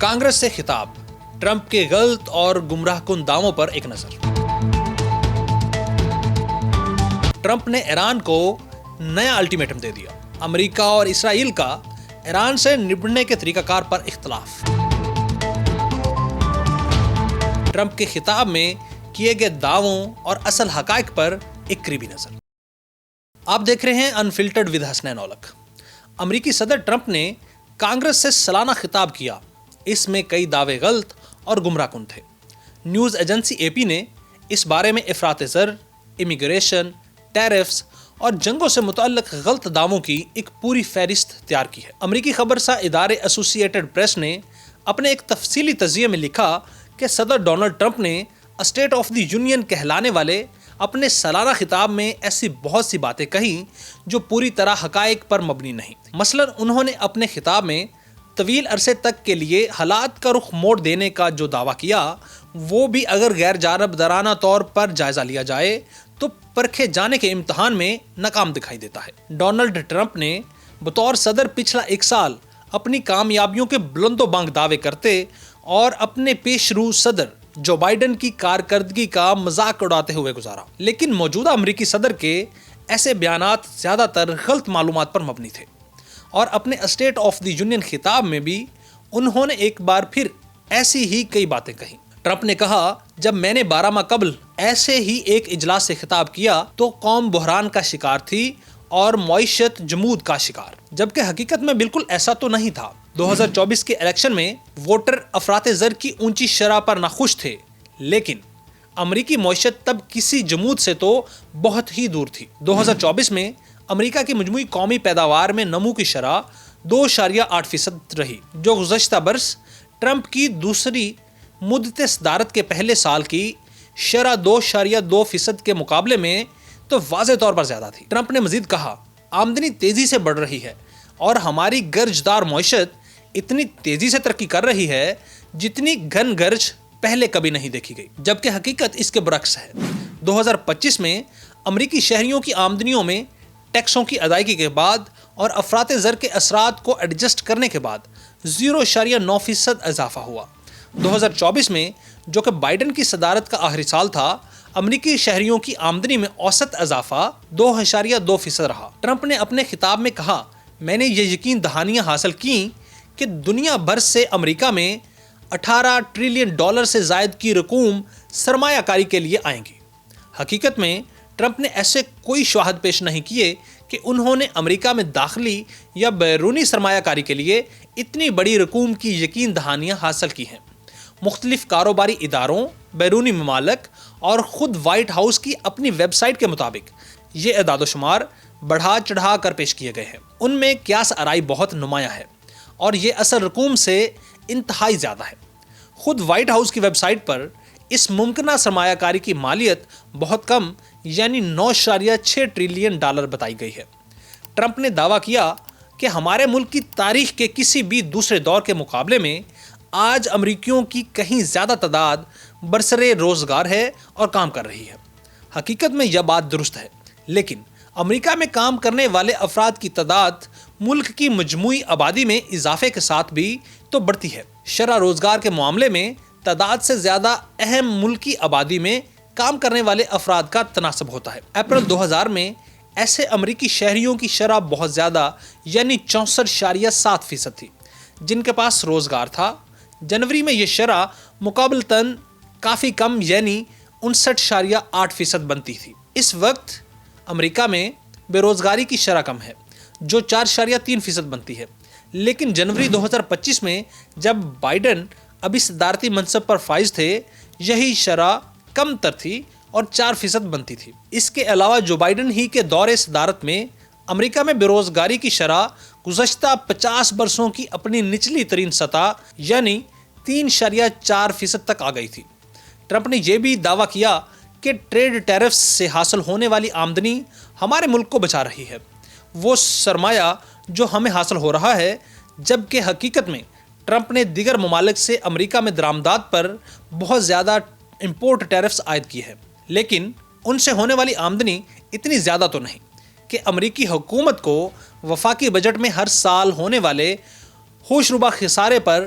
کانگریس سے خطاب، ٹرمپ کے غلط اور گمراہ کن دعووں پر ایک نظر۔ ٹرمپ نے ایران کو نیا الٹیمیٹم دے دیا، امریکہ اور اسرائیل کا ایران سے نبٹنے کے طریقہ کار پر اختلاف۔ ٹرمپ کے خطاب میں کیے گئے دعووں اور اصل حقائق پر ایک قریبی نظر۔ آپ دیکھ رہے ہیں انفلٹرڈ ود حسنین اولک۔ امریکی صدر ٹرمپ نے کانگریس سے سالانہ خطاب کیا، اس میں کئی دعوے غلط اور گمراہ کن تھے۔ نیوز ایجنسی اے پی نے اس بارے میں افراط زر، امیگریشن، ٹیرفز اور جنگوں سے متعلق غلط دعووں کی ایک پوری فہرست تیار کی ہے۔ امریکی خبرساں ادارے ایسوسی ایٹڈ پریس نے اپنے ایک تفصیلی تجزیے میں لکھا کہ صدر ڈونلڈ ٹرمپ نے اسٹیٹ آف دی یونین کہلانے والے اپنے سالانہ خطاب میں ایسی بہت سی باتیں کہیں جو پوری طرح حقائق پر مبنی نہیں۔ مثلاً انہوں نے اپنے خطاب میں طویل عرصے تک کے لیے حالات کا رخ موڑ دینے کا جو دعویٰ کیا، وہ بھی اگر غیر جانبدارانہ طور پر جائزہ لیا جائے تو پرکھے جانے کے امتحان میں ناکام دکھائی دیتا ہے۔ ڈونلڈ ٹرمپ نے بطور صدر پچھلا ایک سال اپنی کامیابیوں کے بلند و بانگ دعوے کرتے اور اپنے پیش رو صدر جو بائیڈن کی کارکردگی کا مذاق اڑاتے ہوئے گزارا، لیکن موجودہ امریکی صدر کے ایسے بیانات زیادہ تر غلط معلومات پر مبنی تھے، اور اپنے اسٹیٹ آف دی یونین خطاب میں بھی انہوں نے ایک بار پھر ایسی ہی کئی باتیں کہیں۔ ٹرمپ نے کہا، جب میں نے 12 ماہ قبل ایسے ہی ایک اجلاس سے خطاب کیا تو قوم بحران کا شکار تھی اور معیشت جمود کا شکار، جبکہ حقیقت میں بالکل ایسا تو نہیں تھا۔ 2024 کے الیکشن میں ووٹر افراط زر کی اونچی شرح پر ناخوش تھے، لیکن امریکی معیشت تب کسی جمود سے تو بہت ہی دور تھی۔ 2024 میں امریکہ کی مجموعی قومی پیداوار میں نمو کی شرح 2.8% رہی، جو گزشتہ برس ٹرمپ کی دوسری مدت صدارت کے پہلے سال کی شرح 2.2% کے مقابلے میں تو واضح طور پر زیادہ تھی۔ ٹرمپ نے مزید کہا، آمدنی تیزی سے بڑھ رہی ہے اور ہماری گرجدار معیشت اتنی تیزی سے ترقی کر رہی ہے جتنی گھن گرج پہلے کبھی نہیں دیکھی گئی، جبکہ حقیقت اس کے برعکس ہے۔ 2025 میں امریکی شہریوں کی آمدنیوں میں ٹیکسوں کی ادائیگی کے بعد اور افراط زر کے اثرات کو ایڈجسٹ کرنے کے بعد 0.9% اضافہ ہوا۔ 2024 میں، جو کہ بائیڈن کی صدارت کا آخری سال تھا، امریکی شہریوں کی آمدنی میں اوسط اضافہ 2.2% رہا۔ ٹرمپ نے اپنے خطاب میں کہا، میں نے یہ یقین دہانیاں حاصل کیں کہ دنیا بھر سے امریکہ میں $18 ٹریلین سے زائد کی رقوم سرمایہ کاری کے لیے آئیں گی۔ حقیقت میں ٹرمپ نے ایسے کوئی شواہد پیش نہیں کیے کہ انہوں نے امریکہ میں داخلی یا بیرونی سرمایہ کاری کے لیے اتنی بڑی رقوم کی یقین دہانیاں حاصل کی ہیں۔ مختلف کاروباری اداروں، بیرونی ممالک اور خود وائٹ ہاؤس کی اپنی ویب سائٹ کے مطابق یہ اعداد و شمار بڑھا چڑھا کر پیش کیے گئے ہیں۔ ان میں قیاس آرائی بہت نمایاں ہے اور یہ اصل رقوم سے انتہائی زیادہ ہے۔ خود وائٹ ہاؤس کی ویب سائٹ پر اس ممکنہ سرمایہ کاری کی مالیت بہت کم، یعنی $9.6 ٹریلین بتائی گئی ہے۔ ٹرمپ نے دعویٰ کیا کہ ہمارے ملک کی تاریخ کے کسی بھی دوسرے دور کے مقابلے میں آج امریکیوں کی کہیں زیادہ تعداد برسرے روزگار ہے اور کام کر رہی ہے۔ حقیقت میں یہ بات درست ہے، لیکن امریکہ میں کام کرنے والے افراد کی تعداد ملک کی مجموعی آبادی میں اضافے کے ساتھ بھی تو بڑھتی ہے۔ شرح روزگار کے معاملے میں تعداد سے زیادہ اہم ملکی آبادی میں کام کرنے والے افراد کا تناسب ہوتا ہے۔ اپریل 2000 میں ایسے امریکی شہریوں کی شرح بہت زیادہ، یعنی 64.7% تھی جن کے پاس روزگار تھا۔ جنوری میں یہ شرح مقابلتاً کافی کم، یعنی 59.8% بنتی تھی۔ اس وقت امریکہ میں بے روزگاری کی شرح کم ہے، جو 4.3% بنتی ہے، لیکن جنوری 2025 میں جب بائیڈن ابھی صدارتی منصب پر فائز تھے، یہی شرح کم تر تھی اور 4% بنتی تھی۔ اس کے علاوہ جو بائیڈن ہی کے دور صدارت میں امریکہ میں بے روزگاری کی شرح گزشتہ 50 برسوں کی اپنی نچلی ترین سطح، یعنی 3.4% تک آ گئی تھی۔ ٹرمپ نے یہ بھی دعویٰ کیا کہ ٹریڈ ٹیرفز سے حاصل ہونے والی آمدنی ہمارے ملک کو بچا رہی ہے، وہ سرمایہ جو ہمیں حاصل ہو رہا ہے، جبکہ حقیقت میں ٹرمپ نے دیگر ممالک سے امریکہ میں درآمدات پر بہت زیادہ امپورٹ ٹیرفز عائد کی ہے، لیکن ان سے ہونے والی آمدنی اتنی زیادہ تو نہیں کہ امریکی حکومت کو وفاقی بجٹ میں ہر سال ہونے والے ہوش ربا خسارے پر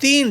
$3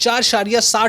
$4.7